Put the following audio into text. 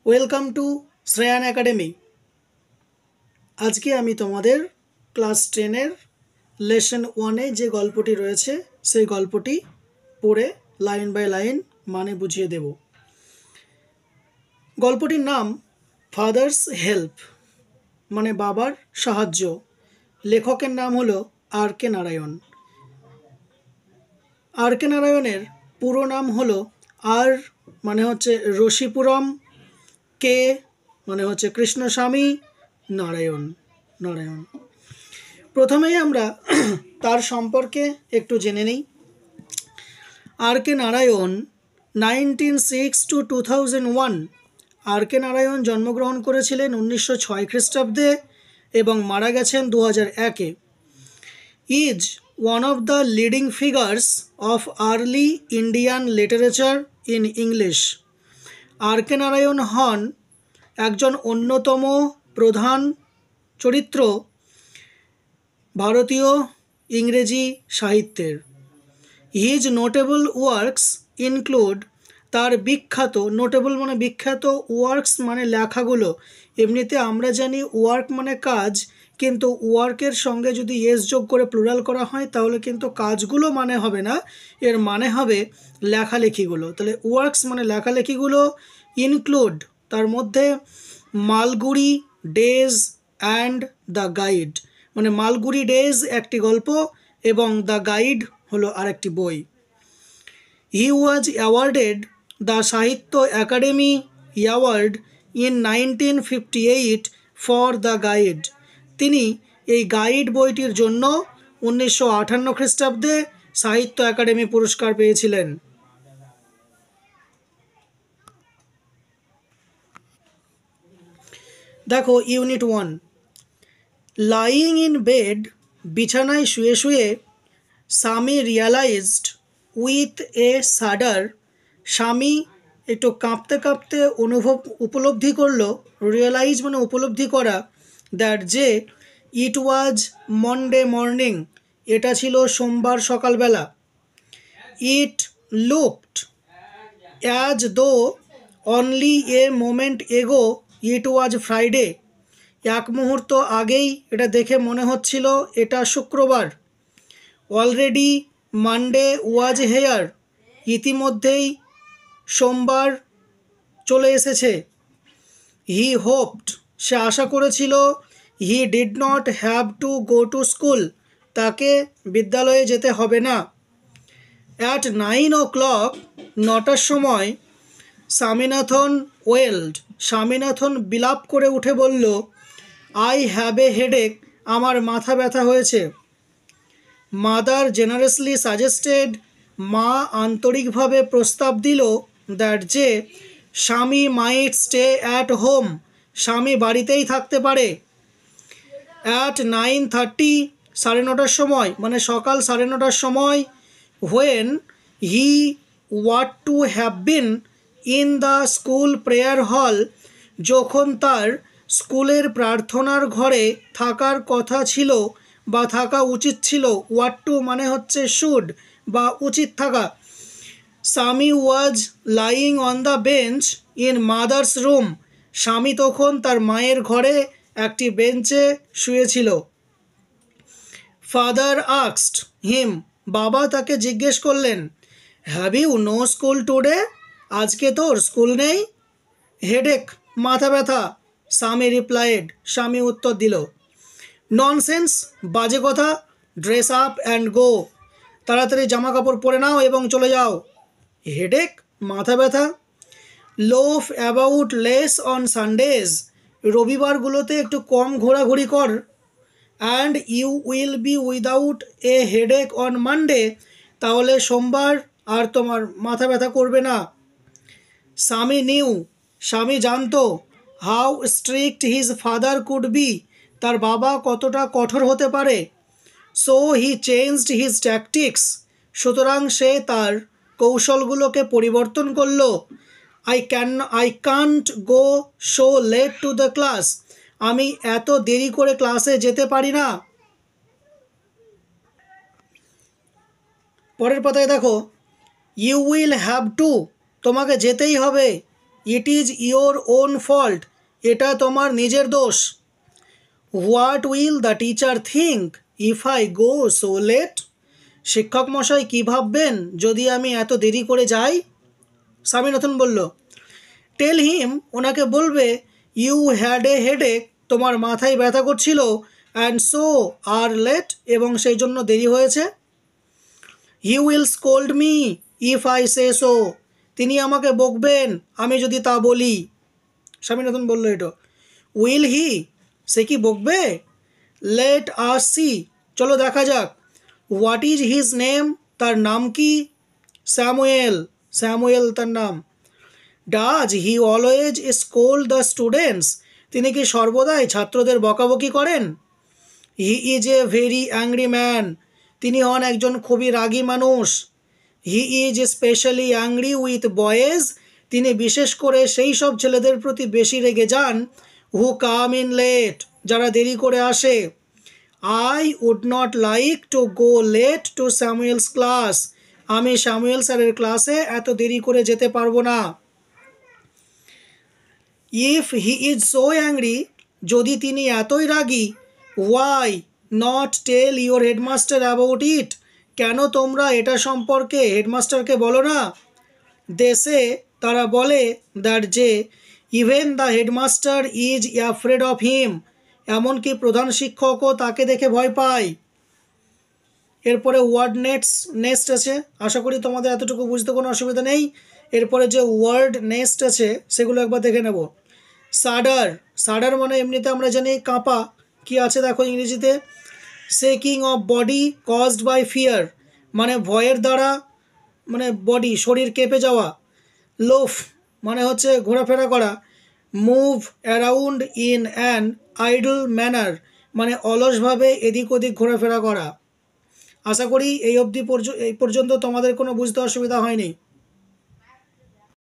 Welcome to Shreyan academy. আজকে আমি তোমাদের ক্লাস 10-এর লেসন 1-এ যে গল্পটি রয়েছে সেই গল্পটি পড়ে লাইন বাই লাইন মানে বুঝিয়ে দেব। গল্পটির নাম ফাদার্স হেল্প, মানে বাবার সাহায্য। লেখকের নাম হলো আর কে নারায়ণ। আর কে নারায়ণের পুরো নাম হলো আর মানে হচ্ছে রশিপুরম, কে মানে হচ্ছে কৃষ্ণস্বামী, নারায়ণ। প্রথমেই আমরা তার সম্পর্কে একটু জেনে নিই। আর K Narayan 1906 to 2001। R K Narayan জন্মগ্রহণ করেছিলেন 1906 খ্রিস্টাব্দে এবং মারা গেছেন 2001-এ। Is one of the leading figures of early Indian literature in English. R K Narayan হন একজন অন্যতম প্রধান চরিত্র ভারতীয় ইংরেজি সাহিত্যের। হিজ নোটেবল ওয়ার্কস ইনক্লুড, তার বিখ্যাত, নোটেবল মানে বিখ্যাত, ওয়ার্কস মানে লেখাগুলো। এমনিতে আমরা জানি ওয়ার্ক মানে কাজ, কিন্তু ওয়ার্কের সঙ্গে যদি এস যোগ করে প্লুরাল করা হয় তাহলে কিন্তু কাজগুলো মানে হবে না, এর মানে হবে লেখালেখিগুলো। তাহলে ওয়ার্কস মানে লেখালেখিগুলো, ইনক্লুড তার মধ্যে Malgudi days and the guide, মানে মালগুড়ি ডেজ একটি গল্প এবং দ্য গাইড হলো আরেকটি বই। হি ওয়াজ অ্যাওয়ার্ডেড দ্য সাহিত্য academy award in 1958 for the guide. তিনি এই গাইড বইটির জন্য 1958 খ্রিস্টাব্দে সাহিত্য একাডেমি পুরস্কার পেয়েছিলেন। দেখো ইউনিট 1। লাইং ইন বেড, বিছানায় শুয়ে শুয়ে স্বামী রিয়ালাইজড উইথ এ সাডার, স্বামী একটু কাঁপতে কাঁপতে উপলব্ধি করলো, রিয়েলাইজ মানে উপলব্ধি করা, দ্যাট যে ইট ওয়াজ মনডে মর্নিং, এটা ছিল সোমবার সকালবেলা। It looked as though only a moment এগো ইট ওয়াজ ফ্রাইডে, এক মুহূর্ত আগেই এটা দেখে মনে হচ্ছিল এটা শুক্রবার। অলরেডি মানডে ওয়াজ হেয়ার, ইতিমধ্যেই সোমবার চলে এসেছে। হি হোপড, সে আশা করেছিল। He did not have to go to school, তাকে বিদ্যালয়ে যেতে হবে না। অ্যাট 9 o'clock, 9টার সময়, স্বামীনাথন ওয়েলড, স্বামীনাথন বিলাপ করে উঠে বলল, আই হ্যাভ এ হেডেক, আমার মাথা ব্যথা হয়েছে। মাদার জেনারেসলি সাজেস্টেড, মা আন্তরিকভাবে প্রস্তাব দিল, দ্যাট যে স্বামী মাইট স্টে অ্যাট হোম, স্বামী বাড়িতেই থাকতে পারে। অ্যাট 9:30, 9:30 সময়, মানে সকাল 9:30 সময়, when he ought to have been in the school prayer hall, যখন তার স্কুলের প্রার্থনার ঘরে থাকার কথা ছিল বা থাকা উচিত ছিল। ওয়াট টু মানে হচ্ছে শুড বা উচিত থাকা। স্বামী was lying on the bench in mother's room, স্বামী তখন তার মায়ের ঘরে একটি বেঞ্চে শুয়েছিল। ফাদার আস্কড হিম, বাবা তাকে জিজ্ঞেস করলেন, have you no school today, আজকে তোর স্কুল নেই? হেডেক, মাথা ব্যথা। স্বামী রিপ্লাইড, স্বামী উত্তর দিল, ননসেন্স, বাজে কথা। ড্রেস আপ অ্যান্ড গো, তাড়াতাড়ি জামা কাপড় পরে নাও এবং চলে যাও। হেডেক, মাথা ব্যথা। Loaf about less on Sundays, রবিবারগুলোতে একটু কম ঘোরাঘুরি কর। And you will be without a headache on Monday, তাহলে সোমবার আর তোমার মাথা ব্যথা করবে না। স্বামী নিউ, স্বামী জানতো, how strict his father could be, তার বাবা কতটা কঠোর হতে পারে। So he changed his tactics, সুতরাং সে তার কৌশলগুলোকে পরিবর্তন করলো। I can't go so late to the class, আমি এত দেরি করে ক্লাসে যেতে পারি না। পরের পাতায় দেখো, ইউ উইল হ্যাভ টু, তোমাকে যেতেই হবে। It is your own fault, এটা তোমার নিজের দোষ। What will the teacher think if I go so late, শিক্ষক মশাই কী ভাববেন যদি আমি এত দেরি করে যাই? স্বামীনাথন বলল, টেল হিম, ওনাকে বলবে, ইউ হ্যাড এ হেডেক, তোমার মাথায় ব্যথা করছিল, অ্যান্ড সো আর লেট, এবং সেই জন্য দেরি হয়েছে। He will scold me if I say so, তিনি আমাকে বকবেন আমি যদি তা বলি। স্বামীনাথন বলল এটা। উইল হি, সে কি বকবে? লেট আস সি, চলো দেখা যাক। হোয়াট ইজ হিজ নেম, তার নাম কি? স্যামুয়েল, স্যামুয়েল তার নাম। Does he always scold the students, তিনি কি সর্বদাই ছাত্রদের বকাবকি করেন? He is a very angry man, তিনি হন একজন খুবই রাগী মানুষ। He is specially angry with boys, তিনি বিশেষ করে সেই সব ছেলেদের প্রতি বেশি রেগে যান হু কাম ইন লেট, যারা দেরি করে আসে। I would not like to go late to Samuel's class, আমি স্যামুয়েল স্যারের ক্লাসে এত দেরি করে যেতে পারবো না। If he is so angry, যদি তিনি এতই রাগী, why not tell your headmaster about it, কেন তোমরা এটা সম্পর্কে হেডমাস্টারকে বলো না? দেশে তারা বলে দ্যাট যে even the headmaster is afraid of him, এমনকি প্রধান শিক্ষকও তাকে দেখে ভয় পায়। এরপরে ওয়ার্ড নেক্সট আছে, আশা করি তোমাদের এতটুকু বুঝতে কোনো অসুবিধা নেই। এরপরে যে ওয়ার্ড নেক্সট আছে সেগুলো একবার দেখে নেব। সাডার, সাডার মানে এমনিতে আমরা জানি কাঁপা, কি আছে দেখো ইংরেজিতে, shaking of body caused by fear, মানে ভয়ের দ্বারা মানে বডি শরীর কেঁপে যাওয়া। লোফ মানে হচ্ছে ঘোরাফেরা করা। Move around in an idol manner, মানে অলসভাবে এদিক ওদিক ঘোরাফেরা করা। আশা করি এই পর্যন্ত তোমাদের কোনো বুঝতে অসুবিধা হয়নি।